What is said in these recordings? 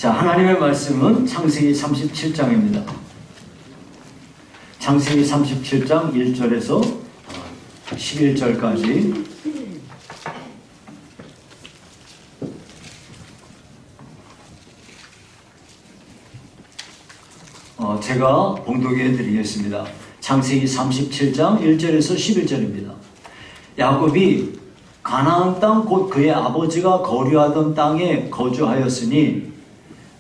자, 하나님의 말씀은 창세기 37장입니다. 창세기 37장 1절에서 11절까지 제가 봉독해 드리겠습니다. 창세기 37장 1절에서 11절입니다. 야곱이 가나안 땅 곧 그의 아버지가 거류하던 땅에 거주하였으니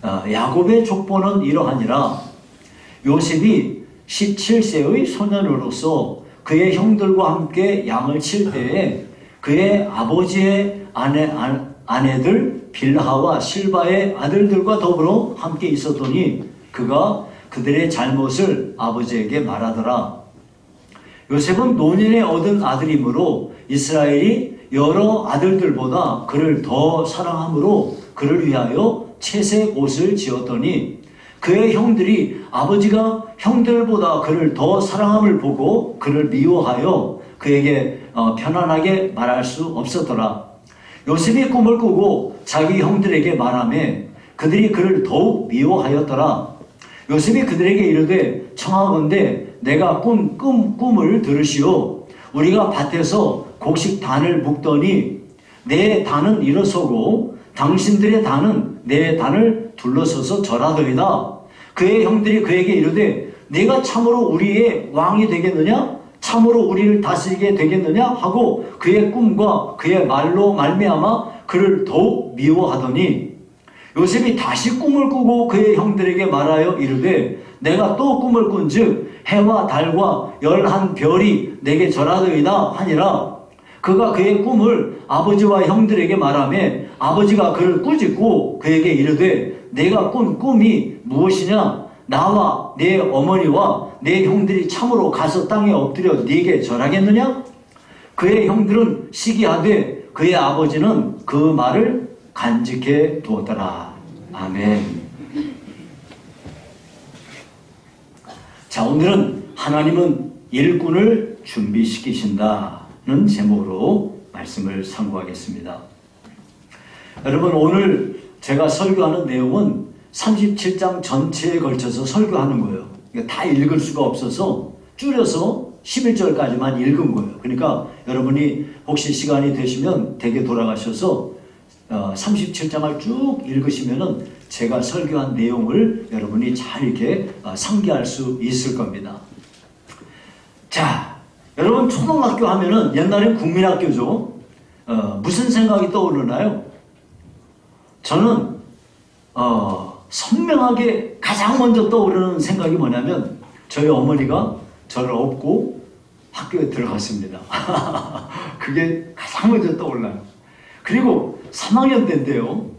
야곱의 족보는 이러하니라. 요셉이 17세의 소년으로서 그의 형들과 함께 양을 칠 때에 그의 아버지의 아내들 빌하와 실바의 아들들과 더불어 함께 있었더니 그가 그들의 잘못을 아버지에게 말하더라. 요셉은 노년에 얻은 아들이므로 이스라엘이 여러 아들들보다 그를 더 사랑함으로 그를 위하여 채색 옷을 지었더니 그의 형들이 아버지가 형들보다 그를 더 사랑함을 보고 그를 미워하여 그에게 편안하게 말할 수 없었더라. 요셉이 꿈을 꾸고 자기 형들에게 말하며 그들이 그를 더욱 미워하였더라. 요셉이 그들에게 이르되 청하건대 내가 꿈을 들으시오. 우리가 밭에서 곡식 단을 묶더니 내 단은 일어서고 당신들의 단은 내 단을 둘러서서 절하더이다. 그의 형들이 그에게 이르되 내가 참으로 우리의 왕이 되겠느냐? 참으로 우리를 다스리게 되겠느냐? 하고 그의 꿈과 그의 말로 말미암아 그를 더욱 미워하더니 요셉이 다시 꿈을 꾸고 그의 형들에게 말하여 이르되 내가 또 꿈을 꾼즉 해와 달과 11별이 내게 절하더이다 하니라. 그가 그의 꿈을 아버지와 형들에게 말하며 아버지가 그를 꾸짖고 그에게 이르되 내가 꾼 꿈이 무엇이냐? 나와 내 어머니와 내 형들이 참으로 가서 땅에 엎드려 네게 절하겠느냐? 그의 형들은 시기하되 그의 아버지는 그 말을 간직해 두었더라. 아멘. 자, 오늘은 하나님은 일꾼을 준비시키신다는 제목으로 말씀을 상고하겠습니다. 여러분, 오늘 제가 설교하는 내용은 37장 전체에 걸쳐서 설교하는 거예요. 그러니까 다 읽을 수가 없어서 줄여서 11절까지만 읽은 거예요. 그러니까 여러분이 혹시 시간이 되시면 댁에 돌아가셔서 37장을 쭉 읽으시면은 제가 설교한 내용을 여러분이 잘 이렇게 상기할 수 있을 겁니다. 자, 여러분 초등학교 하면은 옛날엔 국민학교죠. 무슨 생각이 떠오르나요? 저는 선명하게 가장 먼저 떠오르는 생각이 뭐냐면 저희 어머니가 저를 업고 학교에 들어갔습니다. 그게 가장 먼저 떠올라요. 그리고 3학년 때인데요.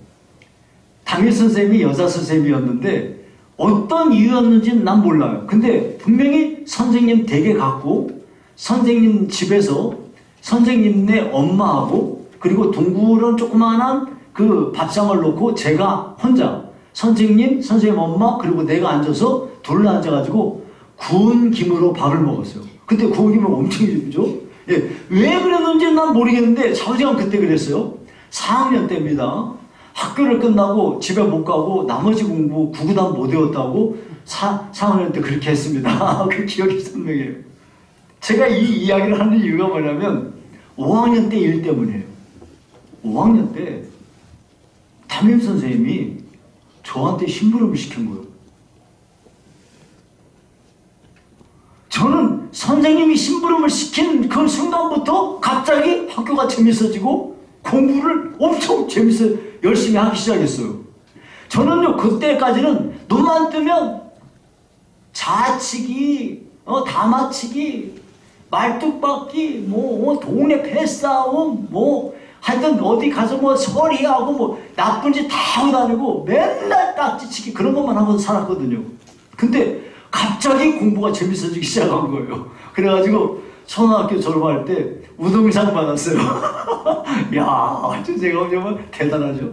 담임선생님이 여자 선생님이었는데 어떤 이유였는지는 난 몰라요. 근데 분명히 선생님 댁에 갔고 선생님 집에서 선생님네 엄마하고 그리고 둥그런 조그마한 그 밥상을 놓고 제가 혼자 선생님 엄마 그리고 내가 앉아서 둘러 앉아가지고 구운 김으로 밥을 먹었어요. 그때 구운 김은 엄청 예쁘죠? 예, 왜 그랬는지 난 모르겠는데 사실은 그때 그랬어요. 4학년 때입니다. 학교를 끝나고 집에 못 가고 나머지 공부 구구단 못 외웠다고 4학년 때 그렇게 했습니다. 그 기억이 선명해요. 제가 이 이야기를 하는 이유가 뭐냐면 5학년 때 일 때문이에요. 5학년 때 담임선생님이 저한테 심부름을 시킨 거예요. 저는 선생님이 심부름을 시킨 그 순간부터 갑자기 학교가 재밌어지고 공부를 엄청 열심히 하기 시작했어요. 저는요, 그때까지는 눈만 뜨면 자치기, 다마치기, 말뚝박기, 동네 패싸움, 하여튼 어디 가서 서리하고 나쁜 짓 다 하고 다니고 맨날 딱지치기 그런 것만 하고 살았거든요. 근데 갑자기 공부가 재밌어지기 시작한 거예요. 그래가지고 초등학교 졸업할 때 우등상 받았어요. 야, 제가 정말 대단하죠.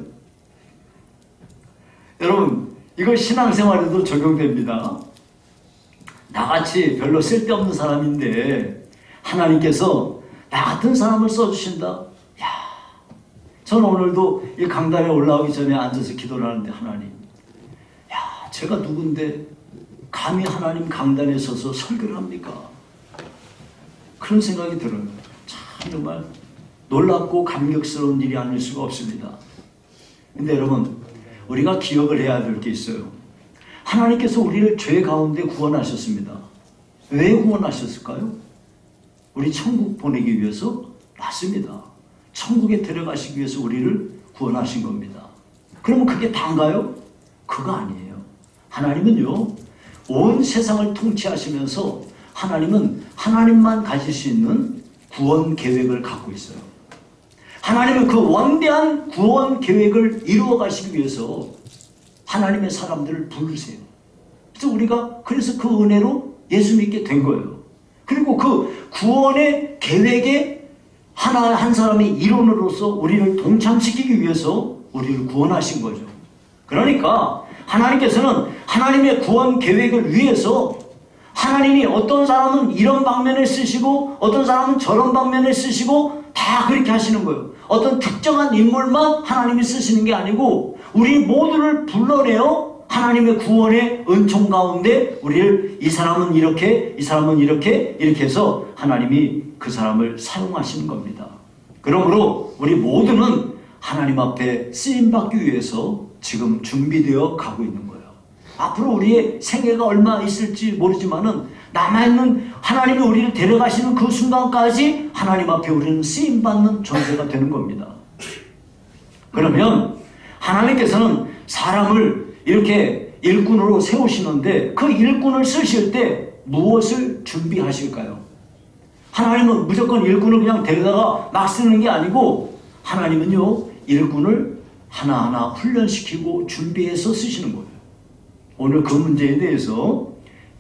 여러분, 이거 신앙생활에도 적용됩니다. 나같이 별로 쓸데없는 사람인데 하나님께서 나 같은 사람을 써주신다. 야, 저는 오늘도 이 강단에 올라오기 전에 앉아서 기도를 하는데 하나님, 제가 누군데 감히 하나님 강단에 서서 설교를 합니까? 그런 생각이 들어요. 참 정말 놀랍고 감격스러운 일이 아닐 수가 없습니다. 근데 여러분, 우리가 기억을 해야 될 게 있어요. 하나님께서 우리를 죄 가운데 구원하셨습니다. 왜 구원하셨을까요? 우리 천국 보내기 위해서? 맞습니다. 천국에 데려가시기 위해서 우리를 구원하신 겁니다. 그러면 그게 다인가요? 그거 아니에요. 하나님은요, 온 세상을 통치하시면서 하나님은 하나님만 가질 수 있는 구원 계획을 갖고 있어요. 하나님은 그 원대한 구원 계획을 이루어 가시기 위해서 하나님의 사람들을 부르세요. 그래서 우리가 그래서 그 은혜로 예수 믿게 된 거예요. 그리고 그 구원의 계획에 한 사람의 일원으로서 우리를 동참시키기 위해서 우리를 구원하신 거죠. 그러니까 하나님께서는 하나님의 구원 계획을 위해서 하나님이 어떤 사람은 이런 방면을 쓰시고 어떤 사람은 저런 방면을 쓰시고 다 그렇게 하시는 거예요. 어떤 특정한 인물만 하나님이 쓰시는 게 아니고 우리 모두를 불러내어 하나님의 구원의 은총 가운데 우리를 이 사람은 이렇게 이 사람은 이렇게 해서 하나님이 그 사람을 사용하시는 겁니다. 그러므로 우리 모두는 하나님 앞에 쓰임받기 위해서 지금 준비되어 가고 있는 거예요. 앞으로 우리의 생애가 얼마 있을지 모르지만은 남아있는 하나님이 우리를 데려가시는 그 순간까지 하나님 앞에 우리는 쓰임받는 존재가 되는 겁니다. 그러면 하나님께서는 사람을 이렇게 일꾼으로 세우시는데 그 일꾼을 쓰실 때 무엇을 준비하실까요? 하나님은 무조건 일꾼을 그냥 데려다가 막 쓰는 게 아니고 하나님은요, 일꾼을 하나하나 훈련시키고 준비해서 쓰시는 거예요. 오늘 그 문제에 대해서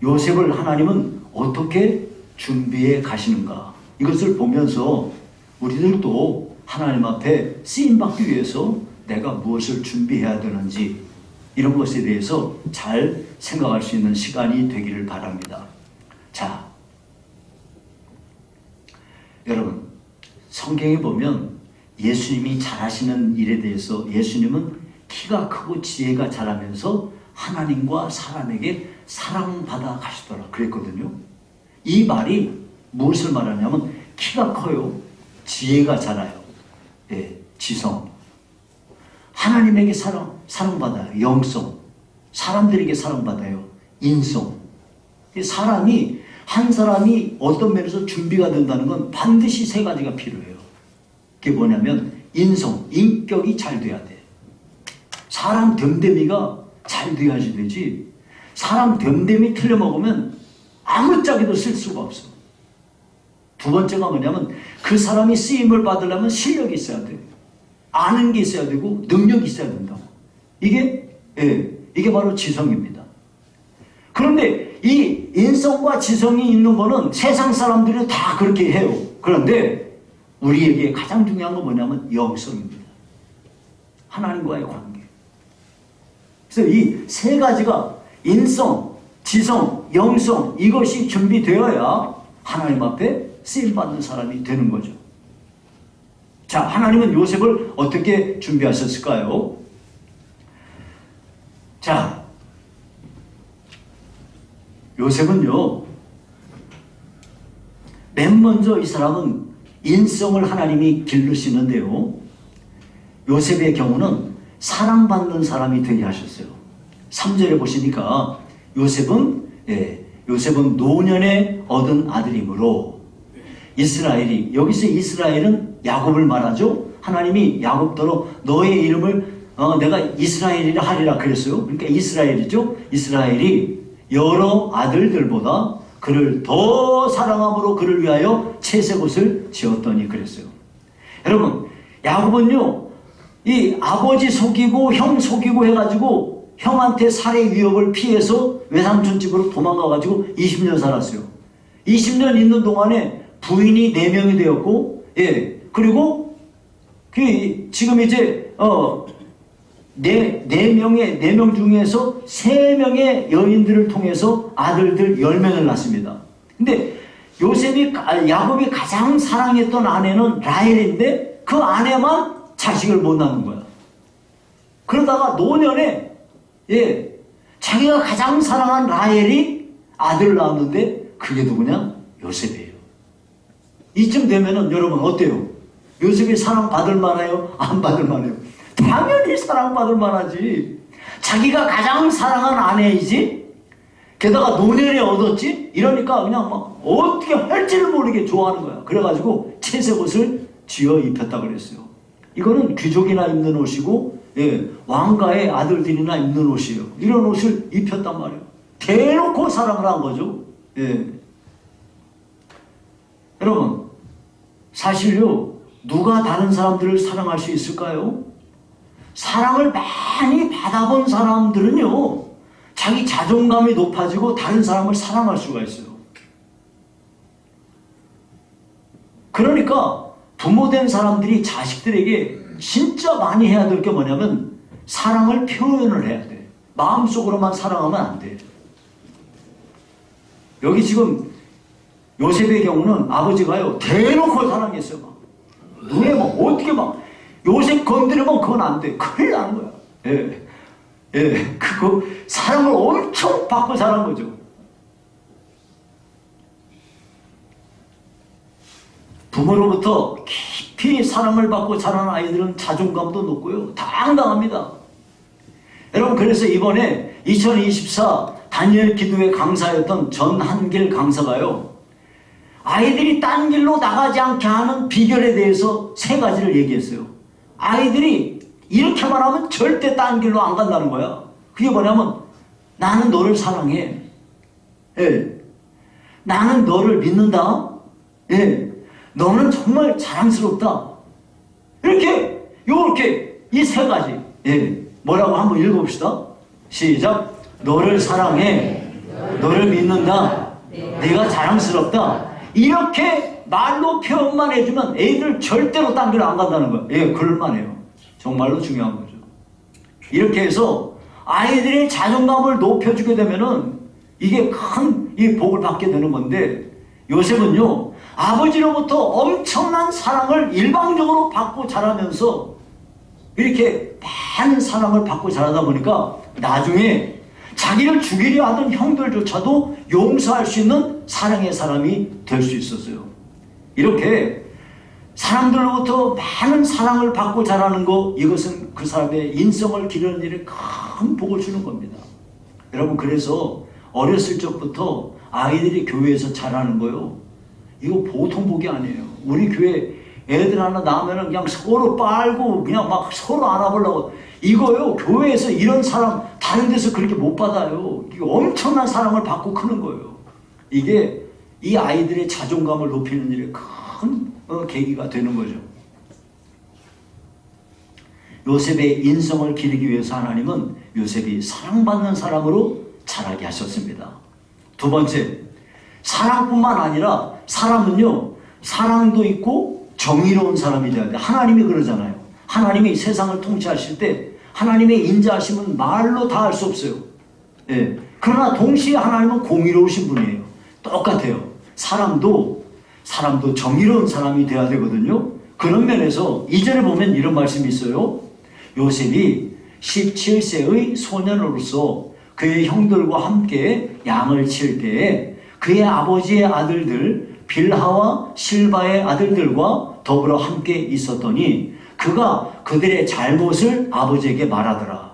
요셉을 하나님은 어떻게 준비해 가시는가, 이것을 보면서 우리들도 하나님 앞에 쓰임받기 위해서 내가 무엇을 준비해야 되는지 이런 것에 대해서 잘 생각할 수 있는 시간이 되기를 바랍니다. 자, 여러분, 성경에 보면 예수님이 잘하시는 일에 대해서 예수님은 키가 크고 지혜가 자라면서 하나님과 사람에게 사랑받아 가시더라 그랬거든요. 이 말이 무엇을 말하냐면 키가 커요, 지혜가 자라요, 지성, 하나님에게 사랑받아요, 영성, 사람들에게 사랑받아요, 인성. 사람이 한 사람이 어떤 면에서 준비가 된다는 건 반드시 세 가지가 필요해요. 그게 뭐냐면 인성, 인격이 잘 돼야 돼. 사람 됨됨이가 잘 돼야지 되지. 사람 됨됨이 틀려먹으면 아무짝에도 쓸 수가 없어. 두 번째가 뭐냐면 그 사람이 쓰임을 받으려면 실력이 있어야 돼. 아는 게 있어야 되고 능력이 있어야 된다고. 이게 바로 지성입니다. 그런데 이 인성과 지성이 있는 거는 세상 사람들이 다 그렇게 해요. 그런데 우리에게 가장 중요한 건 뭐냐면 영성입니다. 하나님과의 관계. 그래서 이 세 가지가 인성, 지성, 영성, 이것이 준비되어야 하나님 앞에 쓰임받는 사람이 되는 거죠. 자, 하나님은 요셉을 어떻게 준비하셨을까요? 자, 요셉은요, 맨 먼저 이 사람은 인성을 하나님이 기르시는데요, 요셉의 경우는 사랑받는 사람이 되게 하셨어요. 3절에 보시니까 요셉은 노년에 얻은 아들이므로 이스라엘이, 여기서 이스라엘은 야곱을 말하죠. 하나님이 야곱더러 너의 이름을 내가 이스라엘이라 하리라 그랬어요. 그러니까 이스라엘이죠. 이스라엘이 여러 아들들보다 그를 더 사랑함으로 그를 위하여 채색옷을 지었더니 그랬어요. 여러분, 야곱은요, 이 아버지 속이고 형 속이고 해가지고 형한테 살해 위협을 피해서 외삼촌 집으로 도망가가지고 20년 살았어요. 20년 있는 동안에 부인이 4명이 되었고, 그리고 지금 이제 4명 중에서 3명의 여인들을 통해서 아들들 10명을 낳습니다. 근데 야곱이 가장 사랑했던 아내는 라헬인데 그 아내만 자식을 못 낳는 거야. 그러다가 노년에 자기가 가장 사랑한 라헬이 아들을 낳았는데 그게 누구냐? 요셉이에요. 이쯤 되면은 여러분 어때요? 요셉이 사랑받을 만해요? 안 받을 만해요? 당연히 사랑받을 만하지. 자기가 가장 사랑한 아내이지? 게다가 노년에 얻었지? 이러니까 그냥 막 어떻게 할지를 모르게 좋아하는 거야. 그래가지고 채색 옷을 쥐어 입혔다 그랬어요. 이거는 귀족이나 입는 옷이고, 예, 왕가의 아들들이나 입는 옷이에요. 이런 옷을 입혔단 말이에요. 대놓고 사랑을 한 거죠. 예. 여러분, 사실요, 누가 다른 사람들을 사랑할 수 있을까요? 사랑을 많이 받아본 사람들은요, 자기 자존감이 높아지고 다른 사람을 사랑할 수가 있어요. 그러니까 부모된 사람들이 자식들에게 진짜 많이 해야 될 게 뭐냐면 사랑을 표현을 해야 돼. 마음속으로만 사랑하면 안 돼. 여기 지금 요셉의 경우는 아버지가요, 대놓고 사랑했어요. 막. 눈에 막 어떻게 막 요셉 건드리면 그건 안 돼. 큰일 나는 거야. 예. 예. 그거 사랑을 엄청 받고 자란 거죠. 부모로부터 깊이 사랑을 받고 자란 아이들은 자존감도 높고요. 당당합니다. 여러분, 그래서 이번에 2024 다니엘 기도회 강사였던 전한길 강사가요, 아이들이 딴 길로 나가지 않게 하는 비결에 대해서 3가지를 얘기했어요. 아이들이 이렇게만 하면 절대 딴 길로 안 간다는 거야. 그게 뭐냐면 나는 너를 사랑해. 예. 나는 너를 믿는다. 예. 너는 정말 자랑스럽다. 이렇게 이 3가지. 예. 뭐라고 한번 읽어봅시다. 시작. 너를 사랑해. 너를 믿는다. 네가 자랑스럽다. 이렇게 말로 표현만 해주면 애들 절대로 딴 길 안 간다는 거예요. 예, 그럴만해요. 정말로 중요한 거죠. 이렇게 해서 아이들의 자존감을 높여주게 되면은 이게 큰 이 복을 받게 되는 건데, 요셉은요, 아버지로부터 엄청난 사랑을 일방적으로 받고 자라면서 이렇게 많은 사랑을 받고 자라다 보니까 나중에 자기를 죽이려 하던 형들조차도 용서할 수 있는 사랑의 사람이 될 수 있었어요. 이렇게 사람들로부터 많은 사랑을 받고 자라는 거, 이것은 그 사람의 인성을 기르는 일에 큰 복을 주는 겁니다. 여러분, 그래서 어렸을 적부터 아이들이 교회에서 자라는 거요, 이거 보통 복이 아니에요. 우리 교회 애들 하나 낳으면 그냥 서로 빨고 그냥 막 서로 안아보려고, 이거요, 교회에서 이런 사랑 다른 데서 그렇게 못 받아요. 이게 엄청난 사랑을 받고 크는 거예요. 이게 이 아이들의 자존감을 높이는 일에 큰 계기가 되는 거죠. 요셉의 인성을 기르기 위해서 하나님은 요셉이 사랑받는 사람으로 자라게 하셨습니다. 2번째, 사랑뿐만 아니라 사람은요, 사랑도 있고 정의로운 사람이 돼야 돼. 하나님이 그러잖아요. 하나님이 세상을 통치하실 때 하나님의 인자하심은 말로 다 할 수 없어요. 예. 그러나 동시에 하나님은 공의로우신 분이에요. 똑같아요. 사람도 정의로운 사람이 돼야 되거든요. 그런 면에서 2절에 보면 이런 말씀이 있어요. 요셉이 17세의 소년으로서 그의 형들과 함께 양을 칠 때에 그의 아버지의 아들들 빌하와 실바의 아들들과 더불어 함께 있었더니 그가 그들의 잘못을 아버지에게 말하더라.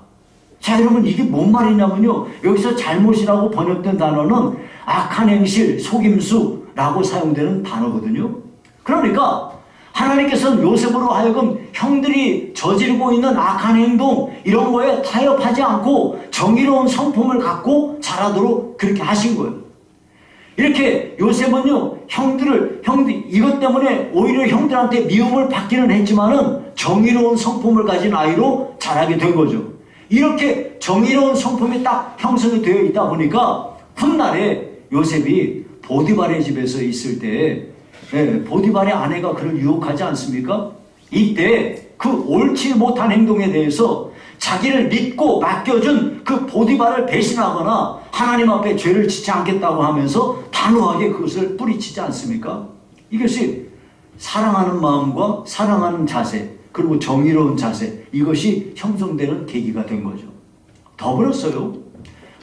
자, 여러분, 이게 뭔 말이냐면요, 여기서 잘못이라고 번역된 단어는 악한 행실, 속임수라고 사용되는 단어거든요. 그러니까 하나님께서는 요셉으로 하여금 형들이 저지르고 있는 악한 행동, 이런 거에 타협하지 않고 정의로운 성품을 갖고 자라도록 그렇게 하신 거예요. 이렇게 요셉은요, 형들 이것 때문에 오히려 형들한테 미움을 받기는 했지만은 정의로운 성품을 가진 아이로 자라게 된 거죠. 이렇게 정의로운 성품이 딱 형성이 되어 있다 보니까 훗날에 요셉이 보디발의 집에서 있을 때, 보디발의 아내가 그를 유혹하지 않습니까? 이때 그 옳지 못한 행동에 대해서 자기를 믿고 맡겨준 그 보디발을 배신하거나 하나님 앞에 죄를 짓지 않겠다고 하면서 단호하게 그것을 뿌리치지 않습니까? 이것이 사랑하는 마음과 사랑하는 자세, 그리고 정의로운 자세, 이것이 형성되는 계기가 된 거죠. 더불었어요.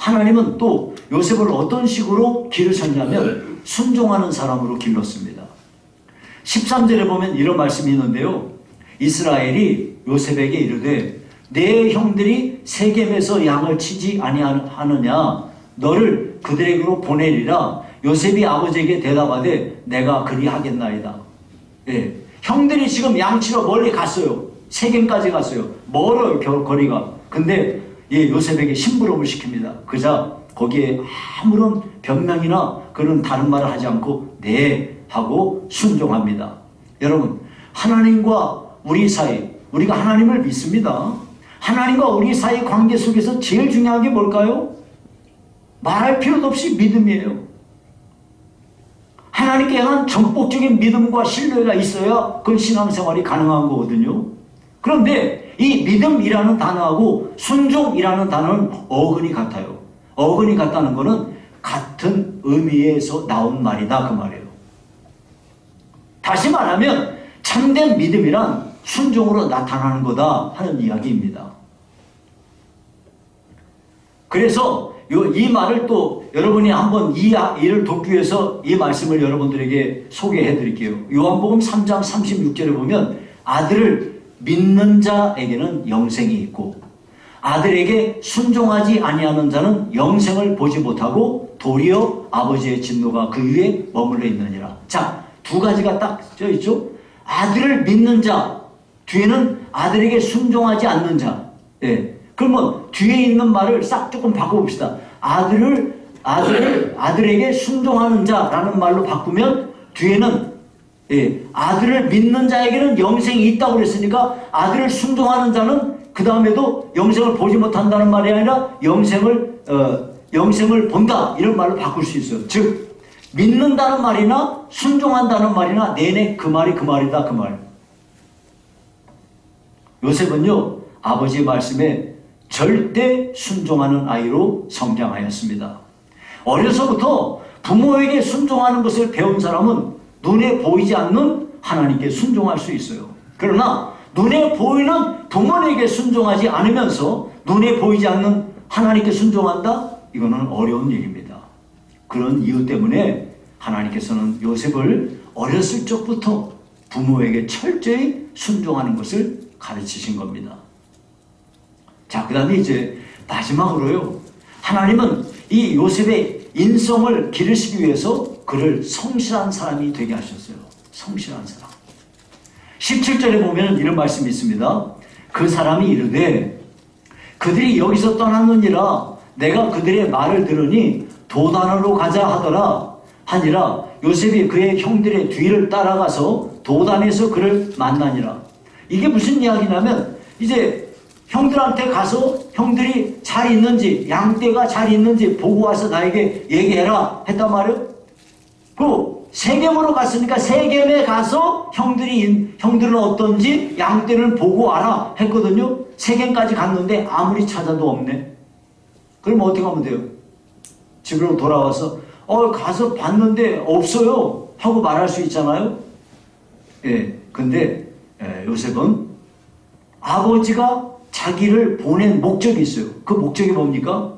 하나님은 또 요셉을 어떤 식으로 기르셨냐면 순종하는 사람으로 길렀습니다. 13절에 보면 이런 말씀이 있는데요. 이스라엘이 요셉에게 이르되 내 형들이 세겜에서 양을 치지 아니하느냐 너를 그들에게로 보내리라. 요셉이 아버지에게 대답하되 내가 그리하겠나이다. 예. 형들이 지금 양치러 멀리 갔어요. 세겜까지 갔어요. 멀어요, 거리가. 근데 예, 요셉에게 심부름을 시킵니다. 그자 거기에 아무런 변명이나 그런 다른 말을 하지 않고 네 하고 순종합니다. 여러분, 하나님과 우리 사이, 우리가 하나님을 믿습니다. 하나님과 우리 사이 관계 속에서 제일 중요한 게 뭘까요? 말할 필요도 없이 믿음이에요. 하나님께 향한 전폭적인 믿음과 신뢰가 있어야 그 신앙생활이 가능한 거거든요. 그런데 이 믿음이라는 단어하고 순종이라는 단어는 어근이 같아요. 어근이 같다는 것은 같은 의미에서 나온 말이다 그 말이에요. 다시 말하면 참된 믿음이란 순종으로 나타나는 거다 하는 이야기입니다. 그래서 이 말을 또 여러분이 한번 이를 돕기 위해서 이 말씀을 여러분들에게 소개해 드릴게요. 요한복음 3장 36절에 보면 아들을 믿는 자에게는 영생이 있고 아들에게 순종하지 아니하는 자는 영생을 보지 못하고 도리어 아버지의 진노가 그 위에 머물러 있느니라. 자, 두 가지가 딱 써 있죠. 아들을 믿는 자, 뒤에는 아들에게 순종하지 않는 자. 예. 그러면 뒤에 있는 말을 싹 조금 바꿔봅시다. 아들에게 순종하는 자라는 말로 바꾸면 뒤에는 예, 아들을 믿는 자에게는 영생이 있다고 그랬으니까 아들을 순종하는 자는 그 다음에도 영생을 보지 못한다는 말이 아니라 영생을 본다 이런 말로 바꿀 수 있어요. 즉 믿는다는 말이나 순종한다는 말이나 내내 그 말이다 그 말. 요셉은요 아버지의 말씀에 절대 순종하는 아이로 성장하였습니다. 어려서부터 부모에게 순종하는 것을 배운 사람은 눈에 보이지 않는 하나님께 순종할 수 있어요. 그러나 눈에 보이는 부모에게 순종하지 않으면서 눈에 보이지 않는 하나님께 순종한다? 이거는 어려운 일입니다. 그런 이유 때문에 하나님께서는 요셉을 어렸을 적부터 부모에게 철저히 순종하는 것을 가르치신 겁니다. 자, 그 다음에 이제 마지막으로요. 하나님은 이 요셉의 인성을 기르시기 위해서 그를 성실한 사람이 되게 하셨어요. 성실한 사람. 17절에 보면 이런 말씀이 있습니다. 그 사람이 이르되 그들이 여기서 떠났느니라 내가 그들의 말을 들으니 도단으로 가자 하니라 요셉이 그의 형들의 뒤를 따라가서 도단에서 그를 만나니라. 이게 무슨 이야기냐면 이제 형들한테 가서 형들이 잘 있는지 양떼가 잘 있는지 보고 와서 나에게 얘기해라 했단 말이에요. 그 세겜으로 갔으니까 세겜에 가서 형들은 어떤지 양떼를 보고 와라 했거든요. 세겜까지 갔는데 아무리 찾아도 없네. 그럼 어떻게 하면 돼요? 집으로 돌아와서 가서 봤는데 없어요 하고 말할 수 있잖아요. 예, 근데 요셉은 아버지가 자기를 보낸 목적이 있어요. 그 목적이 뭡니까?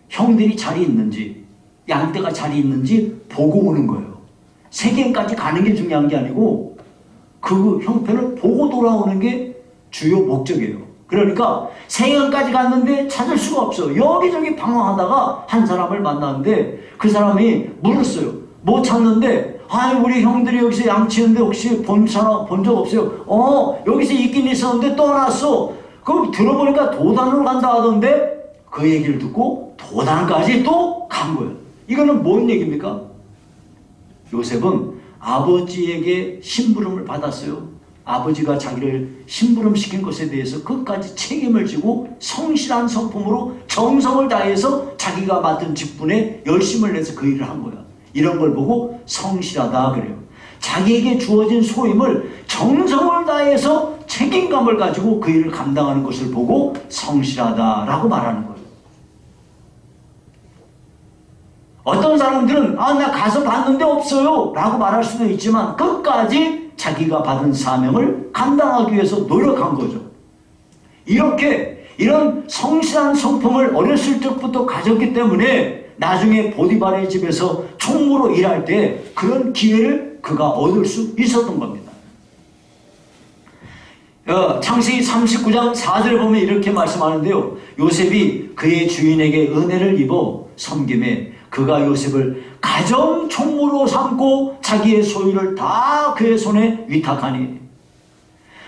형들이 잘 있는지 양떼가 잘 있는지 보고 오는 거예요. 세겜까지 가는 게 중요한 게 아니고 그 형편을 보고 돌아오는 게 주요 목적이에요. 그러니까 세겜까지 갔는데 찾을 수가 없어. 여기저기 방황하다가 한 사람을 만났는데 그 사람이 물었어요. 뭐 찾는데 우리 형들이 여기서 양치는데 혹시 본 적 없어요? 여기서 있긴 있었는데 떠났어. 그럼 들어보니까 도단으로 간다 하던데 그 얘기를 듣고 도단까지 또 간 거예요. 이거는 뭔 얘기입니까? 요셉은 아버지에게 심부름을 받았어요. 아버지가 자기를 심부름시킨 것에 대해서 끝까지 책임을 지고 성실한 성품으로 정성을 다해서 자기가 맡은 직분에 열심을 내서 그 일을 한 거야. 이런 걸 보고 성실하다 그래요. 자기에게 주어진 소임을 정성을 다해서 책임감을 가지고 그 일을 감당하는 것을 보고 성실하다라고 말하는 거예요. 어떤 사람들은 나 가서 봤는데 없어요 라고 말할 수도 있지만 끝까지 자기가 받은 사명을 감당하기 위해서 노력한 거죠. 이렇게 이런 성실한 성품을 어렸을 적부터 가졌기 때문에 나중에 보디발의 집에서 총무로 일할 때 그런 기회를 그가 얻을 수 있었던 겁니다. 창세기 39장 4절에 보면 이렇게 말씀하는데요. 요셉이 그의 주인에게 은혜를 입어 섬김에 그가 요셉을 가정 총무로 삼고 자기의 소유를 다 그의 손에 위탁하니,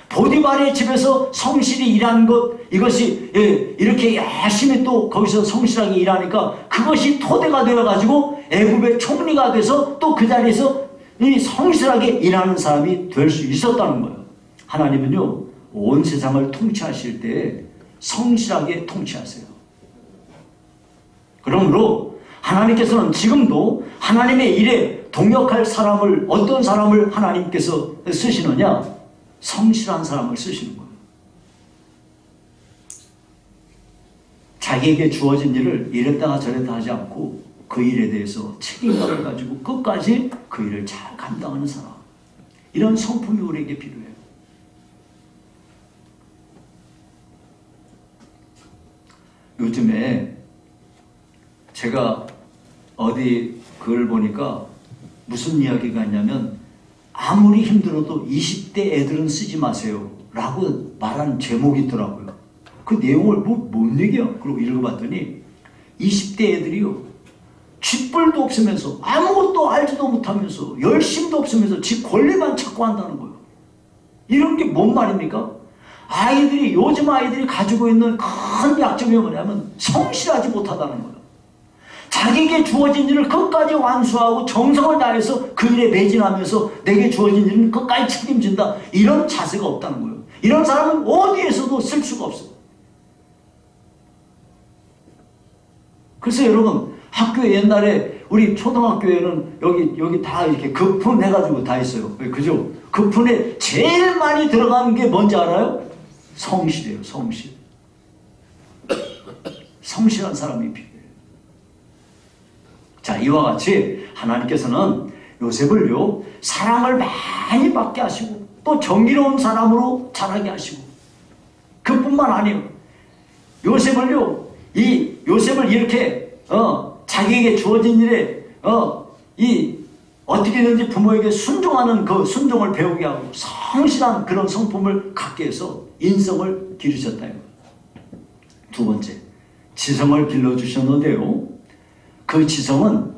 보디발의 집에서 성실히 일한 것, 이것이 이렇게 열심히 또 거기서 성실하게 일하니까 그것이 토대가 되어가지고 애굽의 총리가 돼서 또 그 자리에서 이 성실하게 일하는 사람이 될 수 있었다는 거예요. 하나님은요, 온 세상을 통치하실 때 성실하게 통치하세요. 그러므로 하나님께서는 지금도 하나님의 일에 동역할 사람을, 어떤 사람을 하나님께서 쓰시느냐? 성실한 사람을 쓰시는 거예요. 자기에게 주어진 일을 이랬다가 저랬다 하지 않고 그 일에 대해서 책임감을 가지고 끝까지 그 일을 잘 감당하는 사람, 이런 성품이 우리에게 필요해요. 요즘에 제가 어디 글 보니까 무슨 이야기가 있냐면, 아무리 힘들어도 20대 애들은 쓰지 마세요 라고 말하는 제목이 있더라고요. 그 내용을 뭔 얘기야? 그러고 읽어봤더니 20대 애들이요, 쥐뿔도 없으면서 아무것도 알지도 못하면서 열심도 없으면서 지 권리만 찾고 한다는 거예요. 이런 게 뭔 말입니까? 아이들이, 요즘 아이들이 가지고 있는 큰 약점이 뭐냐면 성실하지 못하다는 거예요. 자기에게 주어진 일을 끝까지 완수하고 정성을 다해서 그 일에 매진하면서 내게 주어진 일은 끝까지 책임진다, 이런 자세가 없다는 거예요. 이런 사람은 어디에서도 쓸 수가 없어요. 그래서 여러분, 학교에 옛날에 우리 초등학교에는 여기 다 이렇게 급훈 해가지고 다 있어요. 그죠? 급훈에 제일 많이 들어가는 게 뭔지 알아요? 성실이에요. 성실. 성실한 사람이 필요해요. 자, 이와 같이 하나님께서는 요셉을요, 사랑을 많이 받게 하시고 또 정의로운 사람으로 자라게 하시고, 그뿐만 아니에요. 요셉을요, 요셉을 이렇게 자기에게 주어진 일에 어떻게든지 부모에게 순종하는 그 순종을 배우게 하고 성실한 그런 성품을 갖게 해서 인성을 기르셨다. 두 번째, 지성을 길러주셨는데요, 그 지성은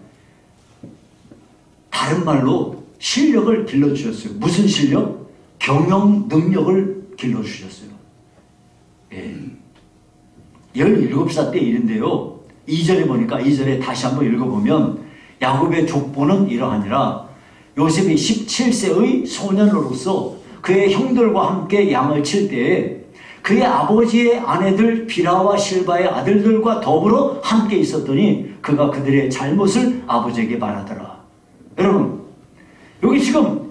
다른 말로 실력을 길러주셨어요. 무슨 실력? 경영 능력을 길러주셨어요. 예. 17살 때 일인데요, 2절에 보니까, 2절에 다시 한번 읽어보면, 야곱의 족보는 이러하니라. 요셉이 17세의 소년으로서 그의 형들과 함께 양을 칠 때에 그의 아버지의 아내들 비라와 실바의 아들들과 더불어 함께 있었더니 그가 그들의 잘못을 아버지에게 말하더라. 여러분, 여기 지금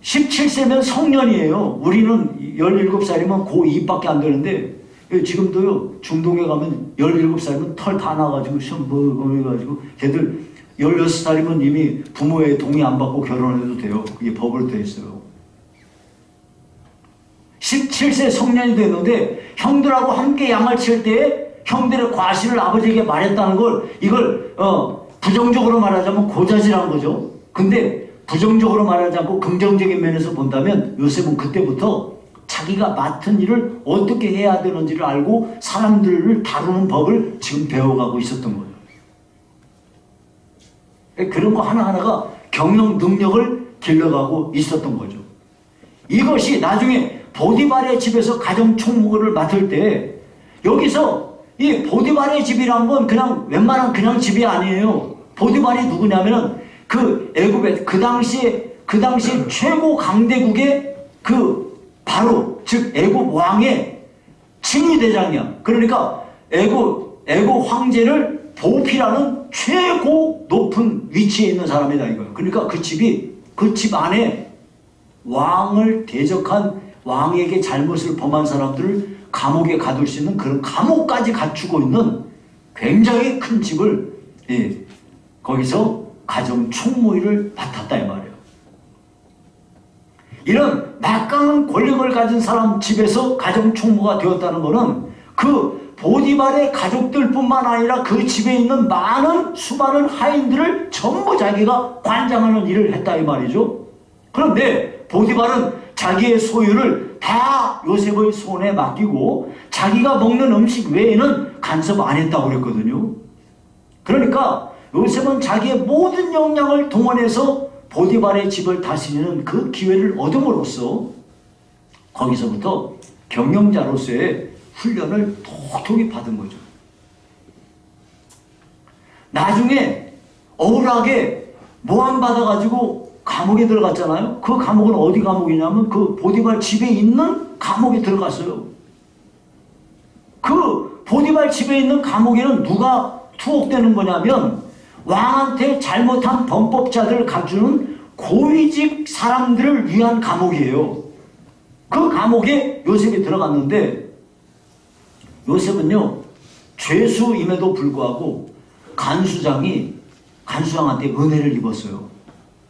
17세면 성년이에요. 우리는 17살이면 고2밖에 안 되는데, 지금도요, 중동에 가면 17살이면 털 다 나가지고 시험 보고 해가지고 걔들 16살이면 이미 부모의 동의 안 받고 결혼해도 돼요. 그게 법으로 되어 있어요. 17세 성년이 됐는데 형들하고 함께 양을 칠 때에 형들의 과실을 아버지에게 말했다는 걸, 이걸 부정적으로 말하자면 고자질한 거죠. 근데 부정적으로 말하지 않고 긍정적인 면에서 본다면 요셉은 그때부터 자기가 맡은 일을 어떻게 해야 되는지를 알고 사람들을 다루는 법을 지금 배워가고 있었던 거예요. 그런 거 하나하나가 경영 능력을 길러가고 있었던 거죠. 이것이 나중에 보디발의 집에서 가정 총무를 맡을 때, 여기서 이 보디발의 집이란 건 그냥 웬만한 그냥 집이 아니에요. 보디발이 누구냐면은 그 애굽의 그 당시에 최고 강대국의 바로 즉 애굽 왕의 친위대장이야. 그러니까 애굽 황제를 보필하는 최고 높은 위치에 있는 사람이다 이거예요. 그러니까 그 집 안에 왕을 대적한, 왕에게 잘못을 범한 사람들을 감옥에 가둘 수 있는 그런 감옥까지 갖추고 있는 굉장히 큰 집을 거기서 가정 총무일을 맡았다 이 말이에요. 이런 막강한 권력을 가진 사람 집에서 가정 총무가 되었다는 것은 그 보디발의 가족들뿐만 아니라 그 집에 있는 수많은 하인들을 전부 자기가 관장하는 일을 했다 이 말이죠. 그런데 보디발은 자기의 소유를 다 요셉의 손에 맡기고 자기가 먹는 음식 외에는 간섭 안 했다고 그랬거든요. 그러니까 요셉은 자기의 모든 역량을 동원해서 보디발의 집을 다스리는 그 기회를 얻음으로써 거기서부터 경영자로서의 훈련을 톡톡히 받은 거죠. 나중에 억울하게 모함받아가지고 감옥에 들어갔잖아요. 그 감옥은 어디 감옥이냐면 그 보디발 집에 있는 감옥에 들어갔어요. 그 보디발 집에 있는 감옥에는 누가 투옥되는 거냐면 왕한테 잘못한 범법자들을 갖추는 고위직 사람들을 위한 감옥이에요. 그 감옥에 요셉이 들어갔는데 요셉은요 죄수임에도 불구하고 간수장한테 은혜를 입었어요.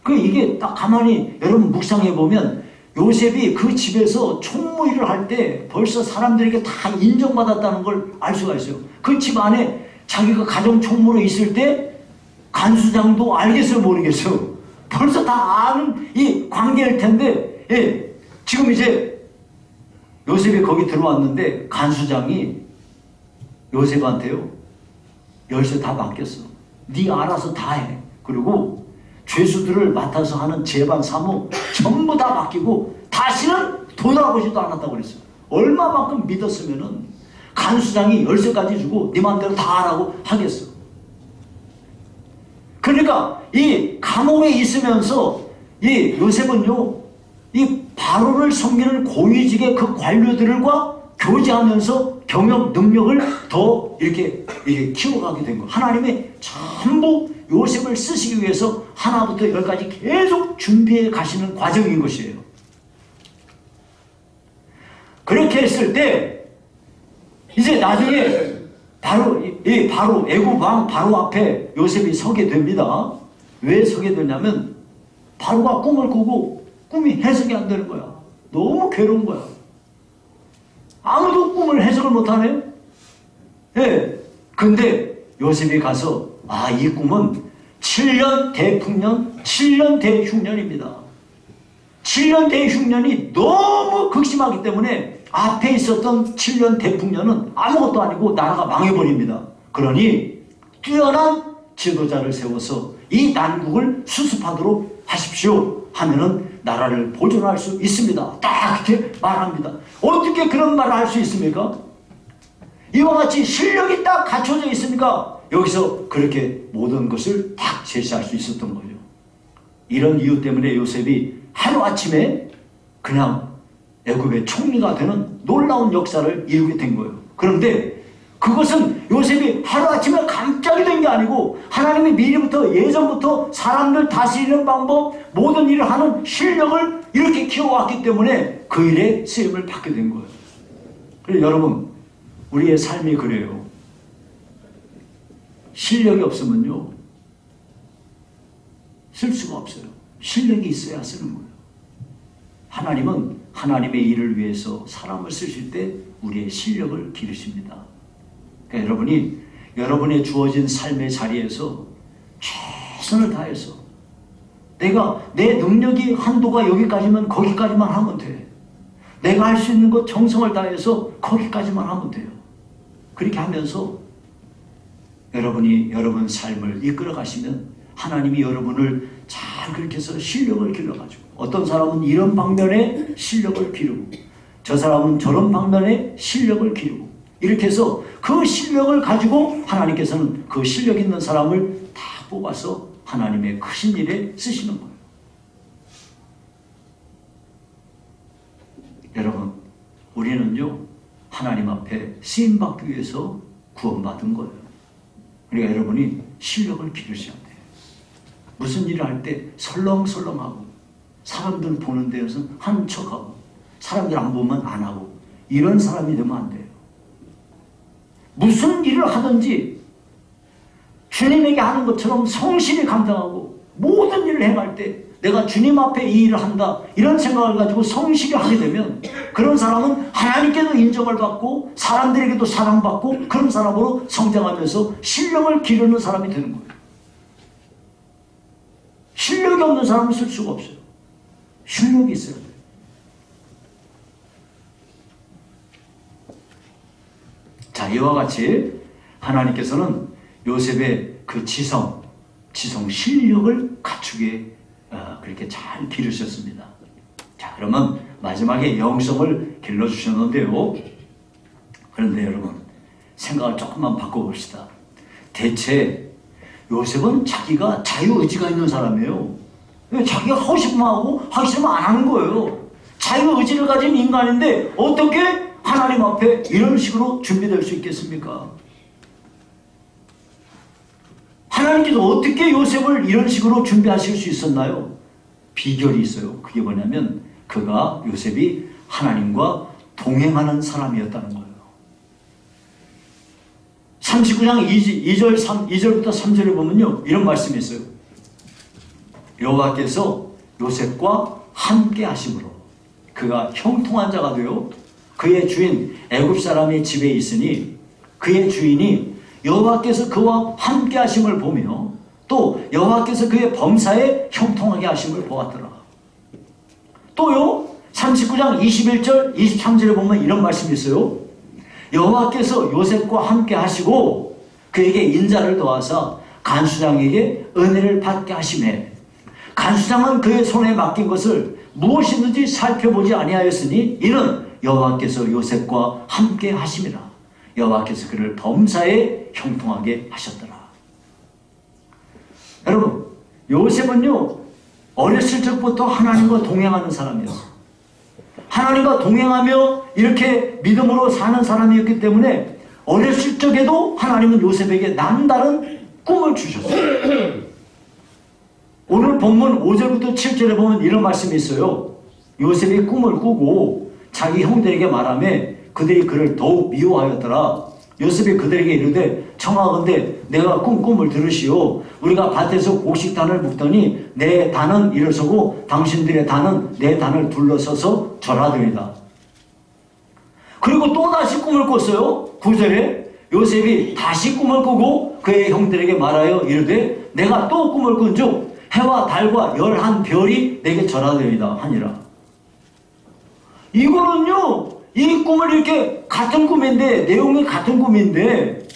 이게 딱 가만히 여러분 묵상해 보면 요셉이 그 집에서 총무일을 할 때 벌써 사람들에게 다 인정받았다는 걸 알 수가 있어요. 그 집 안에 자기가 가정 총무로 있을 때 간수장도 알겠어요 모르겠어요. 벌써 다 아는 이 관계일 텐데 지금 이제 요셉이 거기 들어왔는데 간수장이 요셉한테요 열쇠 다 맡겼어. 네가 알아서 다 해. 그리고 죄수들을 맡아서 하는 재반 사무 전부 다 맡기고 다시는 돌아보지도 않았다고 그랬어요. 얼마만큼 믿었으면은 간수장이 열쇠까지 주고 네 맘대로 다 하라고 하겠어. 그러니까 이 감옥에 있으면서 이 요셉은요 이 바로를 섬기는 고위직의 그 관료들과 교제하면서 경영 능력을 더 이렇게 키워가게 된 거예요. 하나님의 전부 요셉을 쓰시기 위해서 하나부터 열까지 계속 준비해 가시는 과정인 것이에요. 그렇게 했을 때 이제 나중에 바로 애굽 왕 바로 앞에 요셉이 서게 됩니다. 왜 서게 되냐면 바로가 꿈을 꾸고 꿈이 해석이 안 되는 거야. 너무 괴로운 거야. 아무도 꿈을 해석을 못하네요. 근데 요셉이 가서 이 꿈은 7년 대풍년, 7년 대흉년입니다. 7년 대흉년이 너무 극심하기 때문에 앞에 있었던 7년 대풍년은 아무것도 아니고 나라가 망해버립니다. 그러니 뛰어난 지도자를 세워서 이 난국을 수습하도록 하십시오 하면은 나라를 보존할 수 있습니다. 딱 이렇게 말합니다. 어떻게 그런 말을 할 수 있습니까? 이와 같이 실력이 딱 갖춰져 있으니까 여기서 그렇게 모든 것을 딱 제시할 수 있었던 거죠. 이런 이유 때문에 요셉이 하루아침에 그냥 애굽의 총리가 되는 놀라운 역사를 이루게 된 거예요. 그런데 그것은 요셉이 하루아침에 갑자기 된 게 아니고 하나님이 미리부터 예전부터 사람들 다스리는 방법 모든 일을 하는 실력을 이렇게 키워왔기 때문에 그 일에 쓰임을 받게 된 거예요. 그래서 여러분 우리의 삶이 그래요. 실력이 없으면요 쓸 수가 없어요. 실력이 있어야 쓰는 거예요. 하나님은 하나님의 일을 위해서 사람을 쓰실 때 우리의 실력을 기르십니다. 그러니까 여러분이 여러분의 주어진 삶의 자리에서 최선을 다해서 내가 내 능력이 한도가 여기까지면 거기까지만 하면 돼. 내가 할 수 있는 것 정성을 다해서 거기까지만 하면 돼요. 그렇게 하면서 여러분이 여러분 삶을 이끌어 가시면 하나님이 여러분을 잘 그렇게 해서 실력을 길러가지고 어떤 사람은 이런 방면에 실력을 기르고 저 사람은 저런 방면에 실력을 기르고 이렇게 해서 그 실력을 가지고 하나님께서는 그 실력 있는 사람을 다 뽑아서 하나님의 크신 일에 쓰시는 거예요. 여러분 우리는요 하나님 앞에 쓰임받기 위해서 구원받은 거예요. 그러니까 여러분이 실력을 기르셔야 돼요. 무슨 일을 할 때 설렁설렁하고 사람들 보는 데에서 하는 척하고 사람들 안 보면 안 하고 이런 사람이 되면 안 돼요. 무슨 일을 하든지 주님에게 하는 것처럼 성실히 감당하고 모든 일을 행할 때 내가 주님 앞에 이 일을 한다 이런 생각을 가지고 성실히 하게 되면 그런 사람은 하나님께도 인정을 받고 사람들에게도 사랑받고 그런 사람으로 성장하면서 실력을 기르는 사람이 되는 거예요. 실력이 없는 사람은 쓸 수가 없어요. 실력이 있어야 돼요. 자, 이와 같이 하나님께서는 요셉의 그 지성 실력을 갖추게 그렇게 잘 기르셨습니다. 자, 그러면 마지막에 영성을 길러주셨는데요. 그런데 여러분, 생각을 조금만 바꿔봅시다. 대체 요셉은 자기가 자유의지가 있는 사람이에요. 자기가 하고 싶으면 하고 하기 싫으면 안 하는 거예요. 자유의지를 가진 인간인데 어떻게 하나님 앞에 이런 식으로 준비될 수 있겠습니까? 하나님께서 어떻게 요셉을 이런 식으로 준비하실 수 있었나요? 비결이 있어요. 그게 뭐냐면 요셉이 하나님과 동행하는 사람이었다는 거예요. 39장 2절부터 3절에 보면요, 이런 말씀이 있어요. 여호와께서 요셉과 함께 하심으로 그가 형통한 자가 되어 그의 주인 애굽 사람의 집에 있으니 그의 주인이 여호와께서 그와 함께 하심을 보며 또 여호와께서 그의 범사에 형통하게 하심을 보았더라. 또요, 39장 21절 23절에 보면 이런 말씀이 있어요. 여호와께서 요셉과 함께 하시고 그에게 인자를 더하사 간수장에게 은혜를 받게 하시매 간수장은 그의 손에 맡긴 것을 무엇이든지 살펴보지 아니하였으니 이는 여호와께서 요셉과 함께 하심이라. 여호와께서 그를 범사에 형통하게 하셨더라. 여러분, 요셉은요 어렸을 적부터 하나님과 동행하는 사람이었어요. 하나님과 동행하며 이렇게 믿음으로 사는 사람이었기 때문에 어렸을 적에도 하나님은 요셉에게 남다른 꿈을 주셨어요. 오늘 본문 5절부터 7절에 보면 이런 말씀이 있어요. 요셉이 꿈을 꾸고 자기 형들에게 말하며 그들이 그를 더욱 미워하였더라. 요셉이 그들에게 이르되 청하건대 내가 꿈을 들으시오. 우리가 밭에서 곡식단을 묶더니 내 단은 일어서고 당신들의 단은 내 단을 둘러서서 절하더이다. 그리고 또 다시 꿈을 꿨어요. 9절에 요셉이 다시 꿈을 꾸고 그의 형들에게 말하여 이르되 내가 또 꿈을 꾼즉 해와 달과 11별이 내게 절하더이다 하니라. 이거는요, 이 꿈을 이렇게 같은 꿈인데 내용이 같은 꿈인데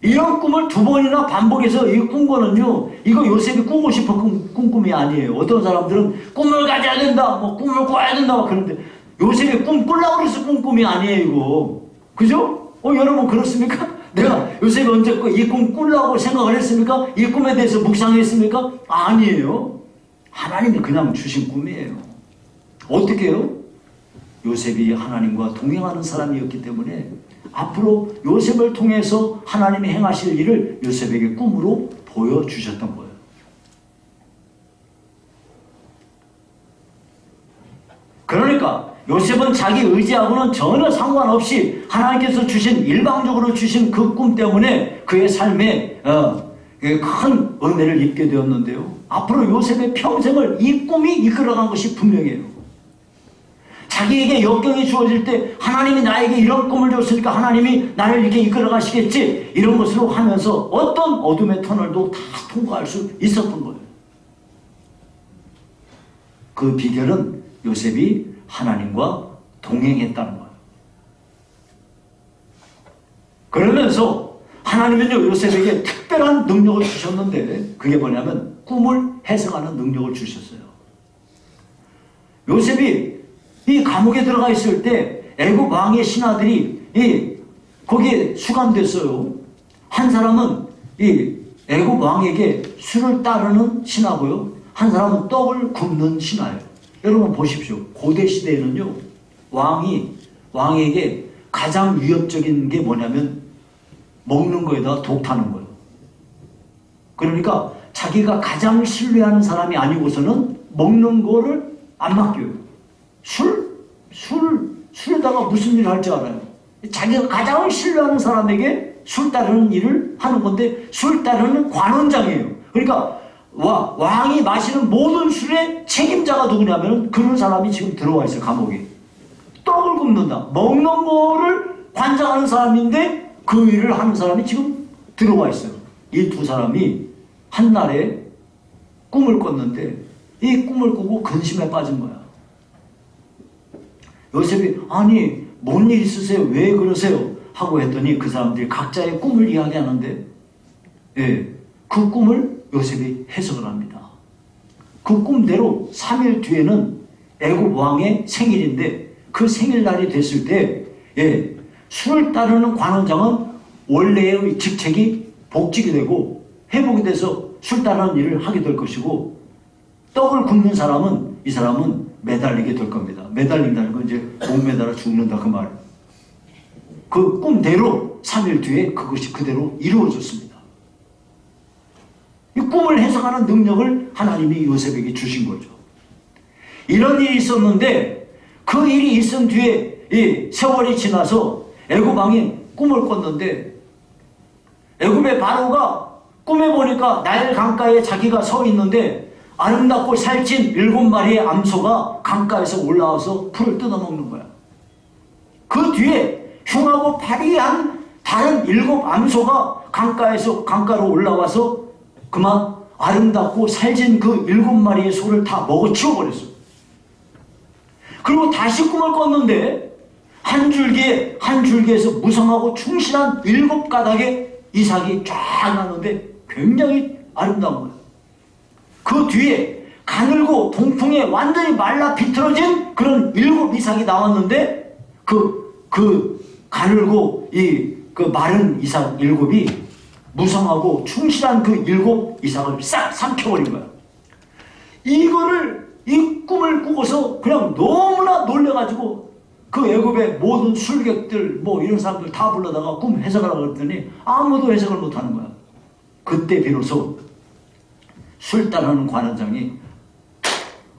이런 꿈을 두 번이나 반복해서 이 꾼 거는요, 이거 요셉이 꾸고 싶어 꾼 꿈이 아니에요. 어떤 사람들은 꿈을 가져야 된다, 뭐 꿈을 꿔야 된다 막 그러는데 요셉이 꿈 꾸려고 그래서 꾼 꿈이 아니에요, 이거. 그죠? 여러분 그렇습니까? 내가 요셉이 언제 이 꿈 꾸려고 생각을 했습니까? 이 꿈에 대해서 묵상했습니까? 아니에요. 하나님이 그냥 주신 꿈이에요. 어떻게 해요? 요셉이 하나님과 동행하는 사람이었기 때문에 앞으로 요셉을 통해서 하나님이 행하실 일을 요셉에게 꿈으로 보여주셨던 거예요. 그러니까 요셉은 자기 의지하고는 전혀 상관없이 하나님께서 주신 일방적으로 주신 그 꿈 때문에 그의 삶에 큰 은혜를 입게 되었는데요. 앞으로 요셉의 평생을 이 꿈이 이끌어간 것이 분명해요. 자기에게 역경이 주어질 때 하나님이 나에게 이런 꿈을 줬으니까 하나님이 나를 이렇게 이끌어 가시겠지 이런 것으로 하면서 어떤 어둠의 터널도 다 통과할 수 있었던 거예요. 그 비결은 요셉이 하나님과 동행했다는 거예요. 그러면서 하나님은요 요셉에게 특별한 능력을 주셨는데 그게 뭐냐면 꿈을 해석하는 능력을 주셨어요. 요셉이 이 감옥에 들어가 있을 때 애굽 왕의 신하들이 거기에 수감됐어요. 한 사람은 이 애굽 왕에게 술을 따르는 신하고요. 한 사람은 떡을 굽는 신하예요. 여러분 보십시오. 고대 시대에는요. 왕에게 가장 위협적인 게 뭐냐면 먹는 거에다 독 타는 거예요. 그러니까 자기가 가장 신뢰하는 사람이 아니고서는 먹는 거를 안 맡겨요. 술에다가 무슨 일을 할 줄 알아요. 자기가 가장 신뢰하는 사람에게 술 따르는 일을 하는 건데 술 따르는 관원장이에요. 그러니까 왕이 마시는 모든 술의 책임자가 누구냐면 그런 사람이 지금 들어와 있어요. 감옥에. 떡을 굽는다. 먹는 거를 관장하는 사람인데 그 일을 하는 사람이 지금 들어와 있어요. 이 두 사람이 한날에 꿈을 꿨는데 이 꿈을 꾸고 근심에 빠진 거야. 요셉이 아니 뭔 일 있으세요? 왜 그러세요? 하고 했더니 그 사람들이 각자의 꿈을 이야기하는데 예, 그 꿈을 요셉이 해석을 합니다. 그 꿈대로 3일 뒤에는 애굽 왕의 생일인데 그 생일날이 됐을 때 예, 술을 따르는 관원장은 원래의 직책이 복직이 되고 회복이 돼서 술 따르는 일을 하게 될 것이고 떡을 굽는 사람은 이 사람은 매달리게 될 겁니다. 매달린다는 건 이제 못 매달아 죽는다 그 말. 그 꿈대로 3일 뒤에 그것이 그대로 이루어졌습니다. 이 꿈을 해석하는 능력을 하나님이 요셉에게 주신 거죠. 이런 일이 있었는데 그 일이 있은 뒤에 이 세월이 지나서 애굽 왕이 꿈을 꿨는데 애굽의 바로가 꿈에 보니까 나일 강가에 자기가 서 있는데 아름답고 살찐 7마리의 암소가 강가에서 올라와서 풀을 뜯어먹는 거야. 그 뒤에 흉하고 파리한 다른 7 암소가 강가로 올라와서 그만 아름답고 살찐 그 7마리의 소를 다 먹어치워버렸어. 그리고 다시 꿈을 꿨는데 한 줄기에서 무성하고 충실한 7가닥의 이삭이 쫙 나는데 굉장히 아름다운 거야. 그 뒤에 가늘고 동풍에 완전히 말라 비틀어진 그런 7 이삭이 나왔는데 그 가늘고 그 마른 이삭 7이 무성하고 충실한 그 7 이삭을 싹 삼켜버린 거야. 이 꿈을 꾸고서 그냥 너무나 놀래가지고 그 애굽의 모든 술객들 뭐 이런 사람들 다 불러다가 꿈 해석하라고 했더니 아무도 해석을 못하는 거야. 그때 비로소 술 따르는 관원장이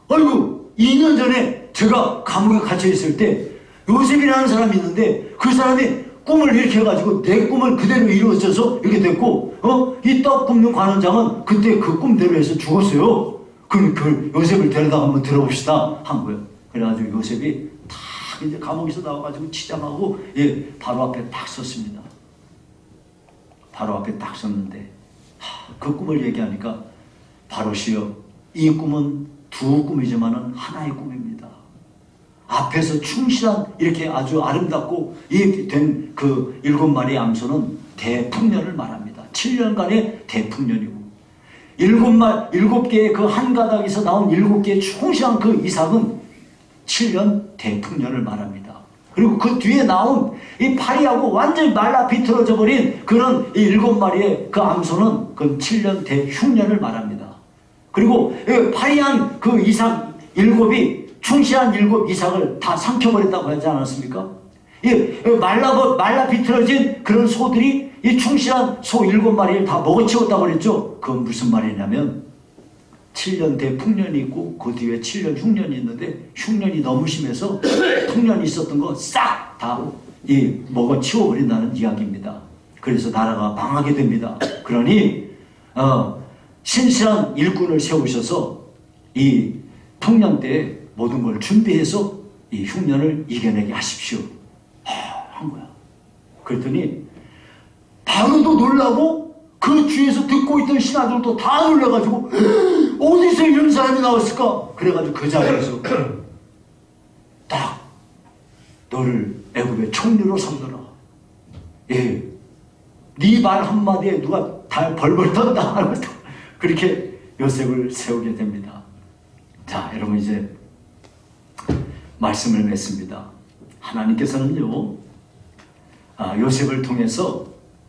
아이고 2년 전에 제가 감옥에 갇혀 있을 때 요셉이라는 사람이 있는데 그 사람이 꿈을 이렇게 해가지고 내 꿈을 그대로 이루어져서 이렇게 됐고 이 떡 굽는 관원장은 그때 그 꿈대로 해서 죽었어요. 그 요셉을 데려다 한번 들어봅시다 한 거예요. 그래가지고 요셉이 탁 이제 감옥에서 나와가지고 치장하고 예, 바로 앞에 딱 섰습니다. 바로 앞에 딱 섰는데 그 꿈을 얘기하니까 바로시여 이 꿈은 두 꿈이지만은 하나의 꿈입니다. 앞에서 충실한 이렇게 아주 아름답고 된 그 7마리의 암소는 대풍년을 말합니다. 7년간의 대풍년이고 7개의 그 한 가닥에서 나온 7개의 충실한 그 이삭은 7년 대풍년을 말합니다. 그리고 그 뒤에 나온 이 파리하고 완전히 말라 비틀어져 버린 그런 이 7마리의 그 암소는 그 7년 대흉년을 말합니다. 그리고 파리한 그 이삭 7이 충실한 7 이삭을 다 삼켜버렸다고 하지 않았습니까? 말라 비틀어진 그런 소들이 이 충실한 소 7마리를 다 먹어치웠다고 그랬죠. 그건 무슨 말이냐면 7년 대풍년이 있고 그 뒤에 7년 흉년이 있는데 흉년이 너무 심해서 풍년이 있었던 거 싹 다 먹어치워버린다는 이야기입니다. 그래서 나라가 망하게 됩니다. 그러니 신실한 일꾼을 세우셔서 이 풍년 때에 모든 걸 준비해서 이 흉년을 이겨내게 하십시오. 한 거야. 그랬더니 바로도 놀라고 그 뒤에서 듣고 있던 신하들도 다 놀라가지고 어디서 이런 사람이 나왔을까? 그래가지고 그 자리에서 딱 너를 애굽의 총리로 삼더라. 예, 네 말 한마디에 누가 다 벌벌 떤다 하면서 그렇게 요셉을 세우게 됩니다. 자, 여러분 이제 말씀을 맺습니다. 하나님께서는요, 요셉을 통해서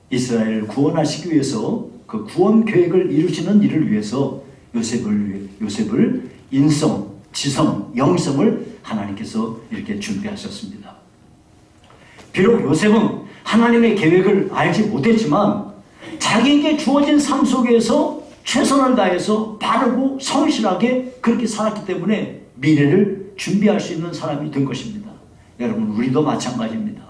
이스라엘을 구원하시기 위해서 그 구원 계획을 이루시는 일을 위해서 요셉을 인성, 지성, 영성을 하나님께서 이렇게 준비하셨습니다. 비록 요셉은 하나님의 계획을 알지 못했지만 자기에게 주어진 삶 속에서 최선을 다해서 바르고 성실하게 그렇게 살았기 때문에 미래를 준비할 수 있는 사람이 된 것입니다. 여러분, 우리도 마찬가지입니다.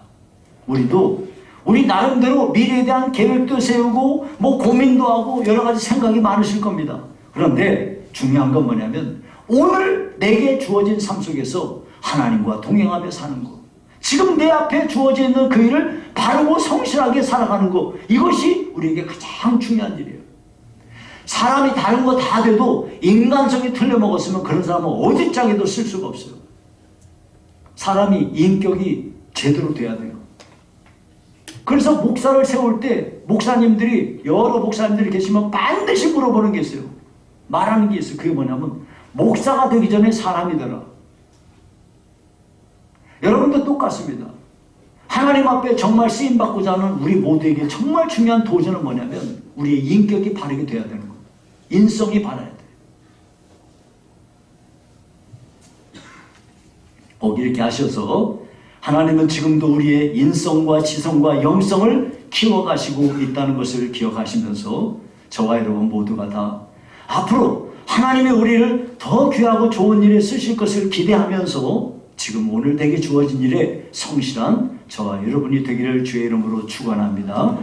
우리 나름대로 미래에 대한 계획도 세우고 뭐 고민도 하고 여러 가지 생각이 많으실 겁니다. 그런데 중요한 건 뭐냐면 오늘 내게 주어진 삶 속에서 하나님과 동행하며 사는 것, 지금 내 앞에 주어져 있는 그 일을 바르고 성실하게 살아가는 것, 이것이 우리에게 가장 중요한 일이에요. 사람이 다른 거 다 돼도 인간성이 틀려먹었으면 그런 사람은 어디짝에도 쓸 수가 없어요. 사람이 인격이 제대로 돼야 돼요. 그래서 목사를 세울 때 목사님들이, 여러 목사님들이 계시면 반드시 물어보는 게 있어요. 말하는 게 있어요. 그게 뭐냐면 목사가 되기 전에 사람이 되라. 여러분도 똑같습니다. 하나님 앞에 정말 쓰임받고자 하는 우리 모두에게 정말 중요한 도전은 뭐냐면 우리의 인격이 바르게 돼야 되는 거예요. 인성이 바라야 돼요. 꼭 이렇게 하셔서 하나님은 지금도 우리의 인성과 지성과 영성을 키워가시고 있다는 것을 기억하시면서 저와 여러분 모두가 다 앞으로 하나님이 우리를 더 귀하고 좋은 일에 쓰실 것을 기대하면서 지금 오늘 내게 주어진 일에 성실한 저와 여러분이 되기를 주의 이름으로 축원합니다.